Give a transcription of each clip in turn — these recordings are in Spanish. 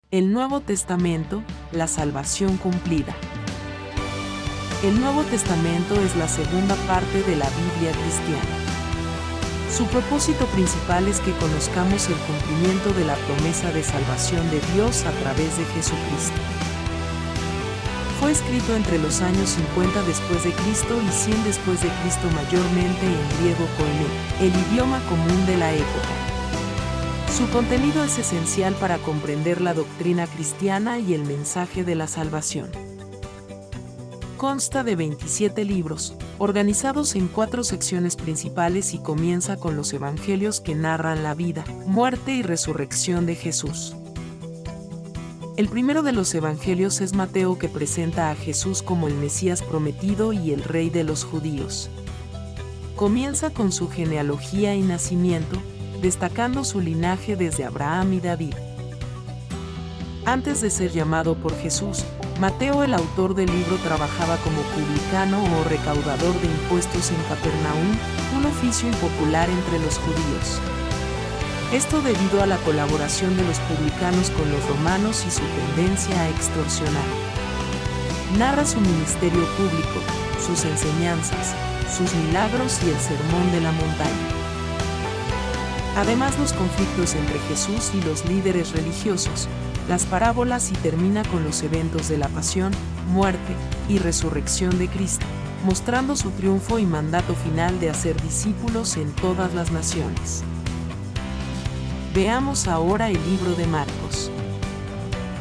El Nuevo Testamento, la salvación cumplida. El Nuevo Testamento es la segunda parte de la Biblia cristiana. Su propósito principal es que conozcamos el cumplimiento de la promesa de salvación de Dios a través de Jesucristo. Fue escrito entre los años 50 después de Cristo y 100 después de Cristo, mayormente en griego koiné, el idioma común de la época. Su contenido es esencial para comprender la doctrina cristiana y el mensaje de la salvación. Consta de 27 libros, organizados en 4 secciones principales, y comienza con los evangelios que narran la vida, muerte y resurrección de Jesús. El primero de los evangelios es Mateo, que presenta a Jesús como el Mesías prometido y el Rey de los judíos. Comienza con su genealogía y nacimiento, destacando su linaje desde Abraham y David. Antes de ser llamado por Jesús, Mateo, el autor del libro, trabajaba como publicano o recaudador de impuestos en Capernaum, un oficio impopular entre los judíos. Esto debido a la colaboración de los publicanos con los romanos y su tendencia a extorsionar. Narra su ministerio público, sus enseñanzas, sus milagros y el sermón de la montaña. Además, los conflictos entre Jesús y los líderes religiosos, las parábolas, y termina con los eventos de la pasión, muerte y resurrección de Cristo, mostrando su triunfo y mandato final de hacer discípulos en todas las naciones. Veamos ahora el libro de Marcos.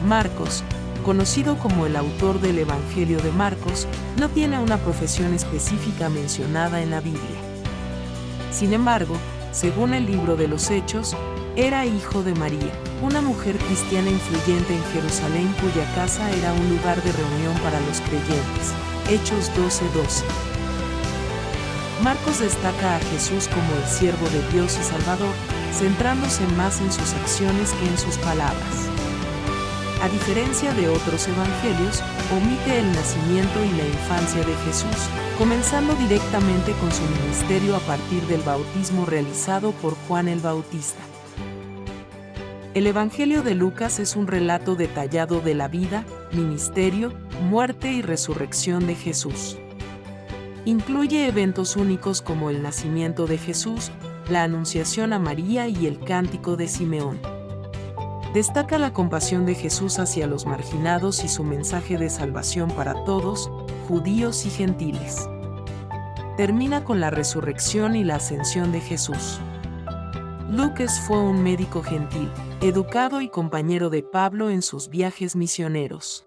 Marcos, conocido como el autor del Evangelio de Marcos, no tiene una profesión específica mencionada en la Biblia. Sin embargo, según el libro de los Hechos, era hijo de María, una mujer cristiana influyente en Jerusalén, cuya casa era un lugar de reunión para los creyentes. Hechos 12:12. Marcos destaca a Jesús como el siervo de Dios y Salvador, centrándose más en sus acciones que en sus palabras. A diferencia de otros evangelios, omite el nacimiento y la infancia de Jesús, comenzando directamente con su ministerio a partir del bautismo realizado por Juan el Bautista. El Evangelio de Lucas es un relato detallado de la vida, ministerio, muerte y resurrección de Jesús. Incluye eventos únicos como el nacimiento de Jesús, la anunciación a María y el cántico de Simeón. Destaca la compasión de Jesús hacia los marginados y su mensaje de salvación para todos, judíos y gentiles. Termina con la resurrección y la ascensión de Jesús. Lucas fue un médico gentil, educado y compañero de Pablo en sus viajes misioneros.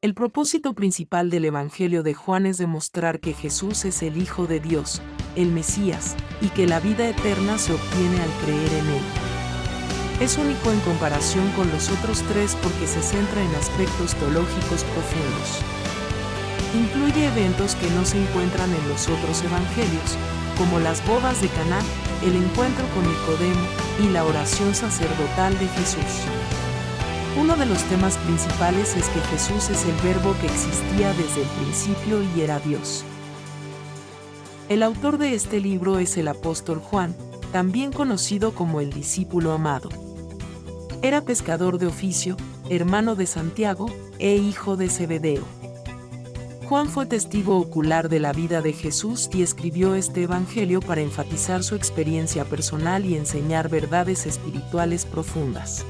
El propósito principal del Evangelio de Juan es demostrar que Jesús es el Hijo de Dios, el Mesías, y que la vida eterna se obtiene al creer en Él. Es único en comparación con los otros 3 porque se centra en aspectos teológicos profundos. Incluye eventos que no se encuentran en los otros evangelios, como las bodas de Caná, el encuentro con Nicodemo y la oración sacerdotal de Jesús. Uno de los temas principales es que Jesús es el Verbo que existía desde el principio y era Dios. El autor de este libro es el apóstol Juan, también conocido como el discípulo amado. Era pescador de oficio, hermano de Santiago e hijo de Zebedeo. Juan fue testigo ocular de la vida de Jesús y escribió este evangelio para enfatizar su experiencia personal y enseñar verdades espirituales profundas.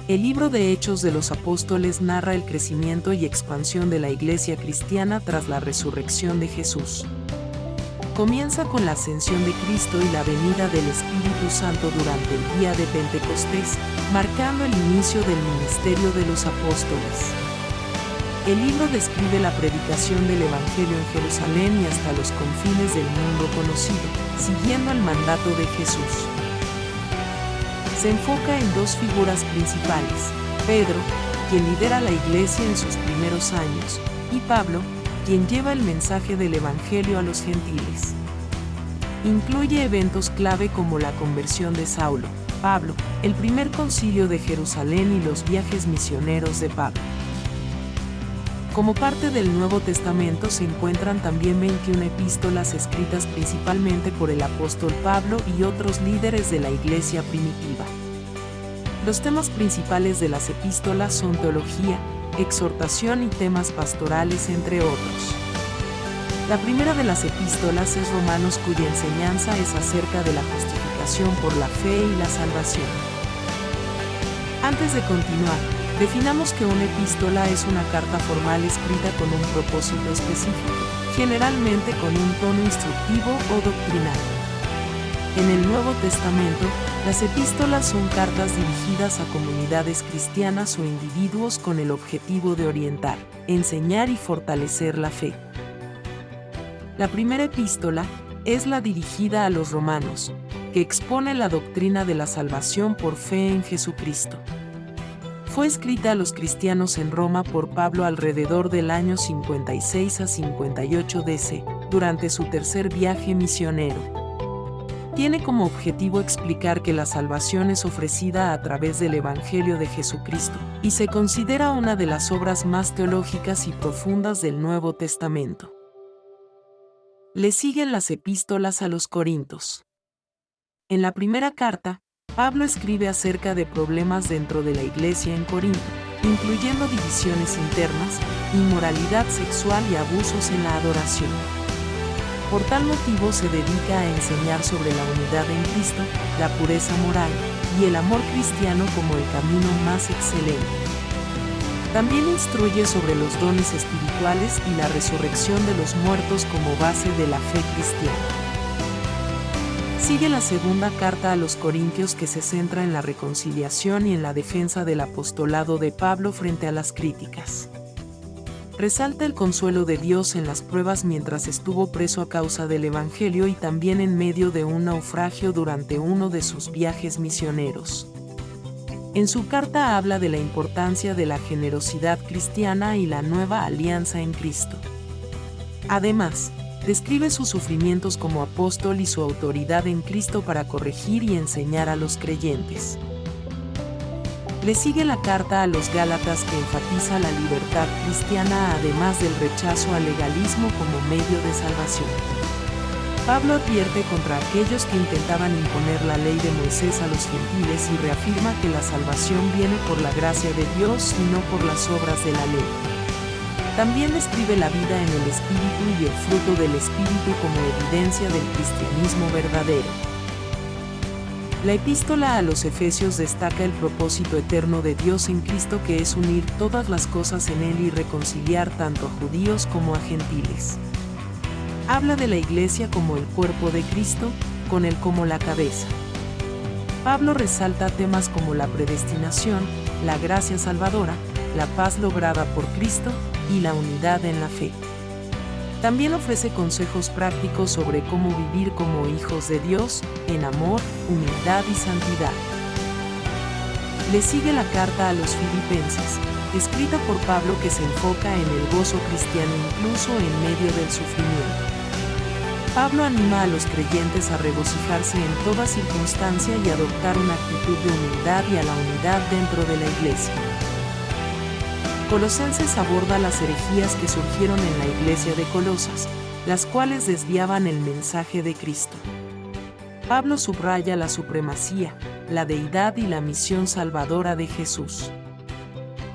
El libro de Hechos de los Apóstoles narra el crecimiento y expansión de la Iglesia cristiana tras la resurrección de Jesús. Comienza con la ascensión de Cristo y la venida del Espíritu Santo durante el día de Pentecostés, marcando el inicio del ministerio de los apóstoles. El libro describe la predicación del Evangelio en Jerusalén y hasta los confines del mundo conocido, siguiendo el mandato de Jesús. Se enfoca en 2 figuras principales: Pedro, quien lidera la iglesia en sus primeros años, y Pablo, quien lleva el mensaje del Evangelio a los gentiles. Incluye eventos clave como la conversión de Saulo, Pablo, el primer concilio de Jerusalén y los viajes misioneros de Pablo. Como parte del Nuevo Testamento se encuentran también 21 epístolas escritas principalmente por el apóstol Pablo y otros líderes de la iglesia primitiva. Los temas principales de las epístolas son teología, exhortación y temas pastorales, entre otros. La primera de las epístolas es Romanos, cuya enseñanza es acerca de la justificación por la fe y la salvación. Antes de continuar, definamos que una epístola es una carta formal escrita con un propósito específico, generalmente con un tono instructivo o doctrinal. En el Nuevo Testamento, las epístolas son cartas dirigidas a comunidades cristianas o individuos con el objetivo de orientar, enseñar y fortalecer la fe. La primera epístola es la dirigida a los romanos, que expone la doctrina de la salvación por fe en Jesucristo. Fue escrita a los cristianos en Roma por Pablo alrededor del año 56 a 58 DC, durante su tercer viaje misionero. Tiene como objetivo explicar que la salvación es ofrecida a través del Evangelio de Jesucristo, y se considera una de las obras más teológicas y profundas del Nuevo Testamento. Le siguen las epístolas a los Corintios. En la primera carta, Pablo escribe acerca de problemas dentro de la iglesia en Corinto, incluyendo divisiones internas, inmoralidad sexual y abusos en la adoración. Por tal motivo se dedica a enseñar sobre la unidad en Cristo, la pureza moral y el amor cristiano como el camino más excelente. También instruye sobre los dones espirituales y la resurrección de los muertos como base de la fe cristiana. Sigue la segunda carta a los Corintios, que se centra en la reconciliación y en la defensa del apostolado de Pablo frente a las críticas. Resalta el consuelo de Dios en las pruebas mientras estuvo preso a causa del Evangelio y también en medio de un naufragio durante uno de sus viajes misioneros. En su carta habla de la importancia de la generosidad cristiana y la nueva alianza en Cristo. Además, describe sus sufrimientos como apóstol y su autoridad en Cristo para corregir y enseñar a los creyentes. Le sigue la carta a los Gálatas, que enfatiza la libertad cristiana además del rechazo al legalismo como medio de salvación. Pablo advierte contra aquellos que intentaban imponer la ley de Moisés a los gentiles y reafirma que la salvación viene por la gracia de Dios y no por las obras de la ley. También describe la vida en el Espíritu y el fruto del Espíritu como evidencia del cristianismo verdadero. La epístola a los Efesios destaca el propósito eterno de Dios en Cristo, que es unir todas las cosas en Él y reconciliar tanto a judíos como a gentiles. Habla de la iglesia como el cuerpo de Cristo, con Él como la cabeza. Pablo resalta temas como la predestinación, la gracia salvadora, la paz lograda por Cristo y la unidad en la fe. También ofrece consejos prácticos sobre cómo vivir como hijos de Dios, en amor, humildad y santidad. Le sigue la carta a los Filipenses, escrita por Pablo, que se enfoca en el gozo cristiano incluso en medio del sufrimiento. Pablo anima a los creyentes a regocijarse en toda circunstancia y adoptar una actitud de humildad y a la unidad dentro de la iglesia. Colosenses aborda las herejías que surgieron en la iglesia de Colosas, las cuales desviaban el mensaje de Cristo. Pablo subraya la supremacía, la deidad y la misión salvadora de Jesús.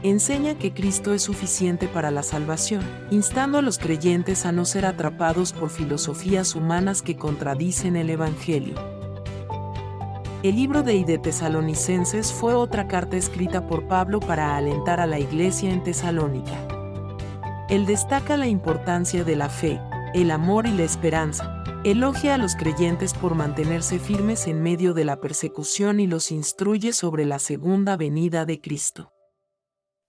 Enseña que Cristo es suficiente para la salvación, instando a los creyentes a no ser atrapados por filosofías humanas que contradicen el Evangelio. El libro de Tesalonicenses fue otra carta escrita por Pablo para alentar a la iglesia en Tesalónica. Él destaca la importancia de la fe, el amor y la esperanza. Elogia a los creyentes por mantenerse firmes en medio de la persecución y los instruye sobre la segunda venida de Cristo.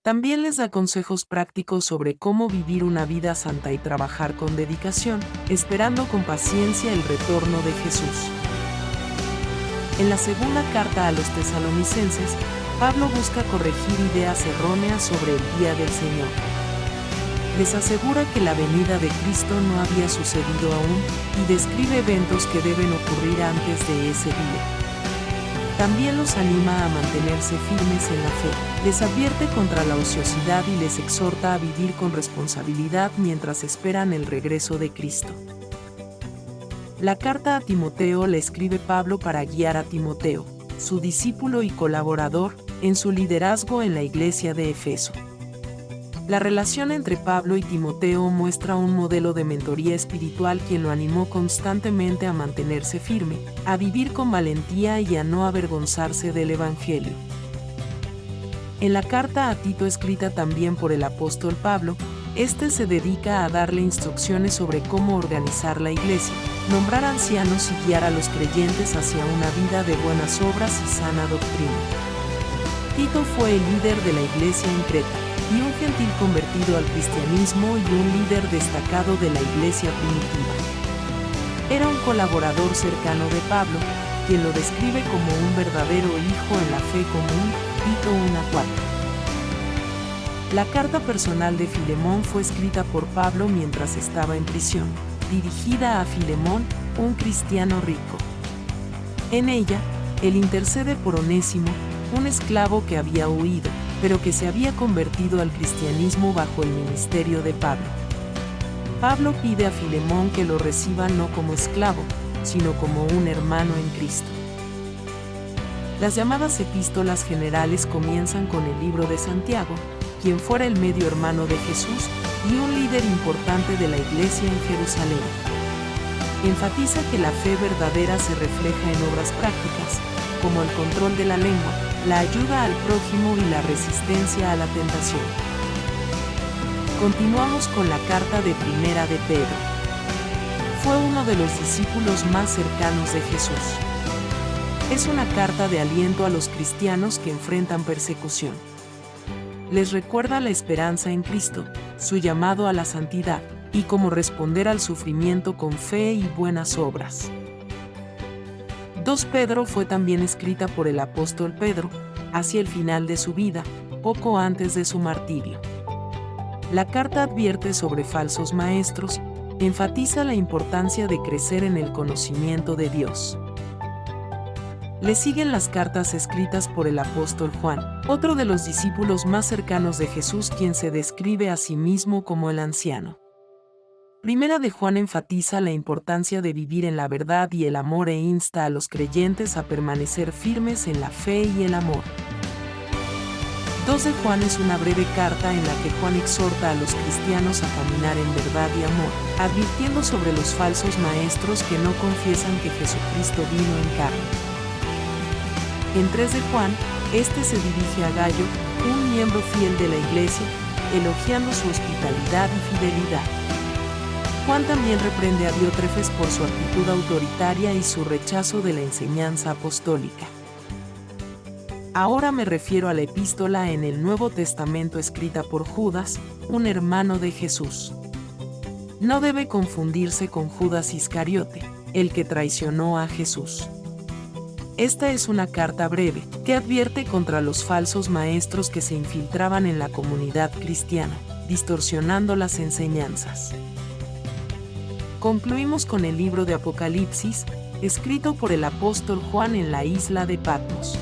También les da consejos prácticos sobre cómo vivir una vida santa y trabajar con dedicación, esperando con paciencia el retorno de Jesús. En la segunda carta a los tesalonicenses, Pablo busca corregir ideas erróneas sobre el día del Señor. Les asegura que la venida de Cristo no había sucedido aún y describe eventos que deben ocurrir antes de ese día. También los anima a mantenerse firmes en la fe, les advierte contra la ociosidad y les exhorta a vivir con responsabilidad mientras esperan el regreso de Cristo. La carta a Timoteo la escribe Pablo para guiar a Timoteo, su discípulo y colaborador, en su liderazgo en la iglesia de Efeso. La relación entre Pablo y Timoteo muestra un modelo de mentoría espiritual quien lo animó constantemente a mantenerse firme, a vivir con valentía y a no avergonzarse del Evangelio. En la carta a Tito escrita también por el apóstol Pablo, este se dedica a darle instrucciones sobre cómo organizar la iglesia, nombrar ancianos y guiar a los creyentes hacia una vida de buenas obras y sana doctrina. Tito fue el líder de la iglesia en Creta, y un gentil convertido al cristianismo y un líder destacado de la iglesia primitiva. Era un colaborador cercano de Pablo, quien lo describe como un verdadero hijo en la fe común, Tito 1:4. La carta personal de Filemón fue escrita por Pablo mientras estaba en prisión, dirigida a Filemón, un cristiano rico. En ella, él intercede por Onésimo, un esclavo que había huido, pero que se había convertido al cristianismo bajo el ministerio de Pablo. Pablo pide a Filemón que lo reciba no como esclavo, sino como un hermano en Cristo. Las llamadas epístolas generales comienzan con el libro de Santiago, quien fuera el medio hermano de Jesús y un líder importante de la iglesia en Jerusalén. Enfatiza que la fe verdadera se refleja en obras prácticas, como el control de la lengua, la ayuda al prójimo y la resistencia a la tentación. Continuamos con la carta de Primera de Pedro. Fue uno de los discípulos más cercanos de Jesús. Es una carta de aliento a los cristianos que enfrentan persecución. Les recuerda la esperanza en Cristo, su llamado a la santidad, y cómo responder al sufrimiento con fe y buenas obras. 2 Pedro fue también escrita por el apóstol Pedro, hacia el final de su vida, poco antes de su martirio. La carta advierte sobre falsos maestros, enfatiza la importancia de crecer en el conocimiento de Dios. Le siguen las cartas escritas por el apóstol Juan, otro de los discípulos más cercanos de Jesús, quien se describe a sí mismo como el anciano. Primera de Juan enfatiza la importancia de vivir en la verdad y el amor e insta a los creyentes a permanecer firmes en la fe y el amor. 2 de Juan es una breve carta en la que Juan exhorta a los cristianos a caminar en verdad y amor, advirtiendo sobre los falsos maestros que no confiesan que Jesucristo vino en carne. En 3 de Juan, este se dirige a Gayo, un miembro fiel de la iglesia, elogiando su hospitalidad y fidelidad. Juan también reprende a Diótrefes por su actitud autoritaria y su rechazo de la enseñanza apostólica. Ahora me refiero a la epístola en el Nuevo Testamento escrita por Judas, un hermano de Jesús. No debe confundirse con Judas Iscariote, el que traicionó a Jesús. Esta es una carta breve, que advierte contra los falsos maestros que se infiltraban en la comunidad cristiana, distorsionando las enseñanzas. Concluimos con el libro de Apocalipsis, escrito por el apóstol Juan en la isla de Patmos.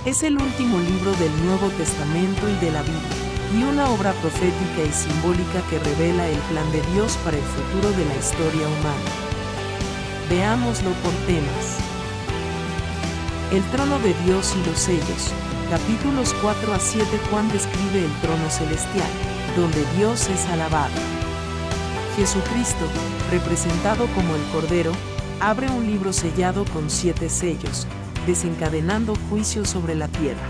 Es el último libro del Nuevo Testamento y de la Biblia, y una obra profética y simbólica que revela el plan de Dios para el futuro de la historia humana. Veámoslo por temas. El trono de Dios y los sellos. Capítulos 4 a 7. Juan describe el trono celestial, donde Dios es alabado. Jesucristo, representado como el Cordero, abre un libro sellado con 7 sellos, desencadenando juicio sobre la tierra.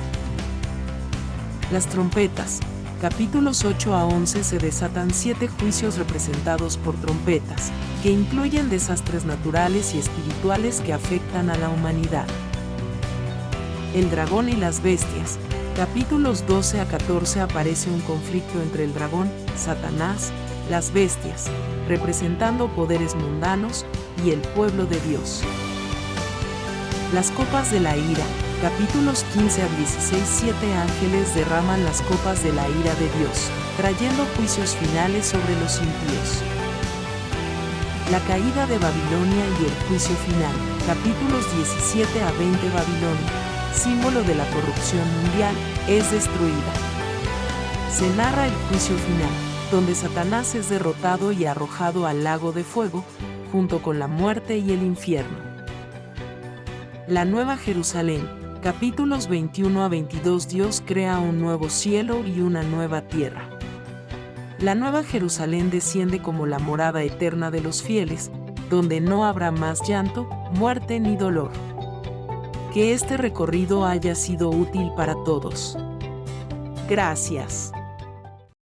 Las trompetas. Capítulos 8 a 11 se desatan 7 juicios representados por trompetas, que incluyen desastres naturales y espirituales que afectan a la humanidad. El dragón y las bestias. Capítulos 12 a 14 aparece un conflicto entre el dragón, Satanás, las bestias, representando poderes mundanos, y el pueblo de Dios. Las copas de la ira. Capítulos 15 a 16. 7 ángeles derraman las copas de la ira de Dios, trayendo juicios finales sobre los impíos. La caída de Babilonia y el juicio final. Capítulos 17 a 20. Babilonia, símbolo de la corrupción mundial, es destruida. Se narra el juicio final, donde Satanás es derrotado y arrojado al lago de fuego, junto con la muerte y el infierno. La Nueva Jerusalén. Capítulos 21 a 22. Dios crea un nuevo cielo y una nueva tierra. La nueva Jerusalén desciende como la morada eterna de los fieles, donde no habrá más llanto, muerte ni dolor. Que este recorrido haya sido útil para todos. Gracias.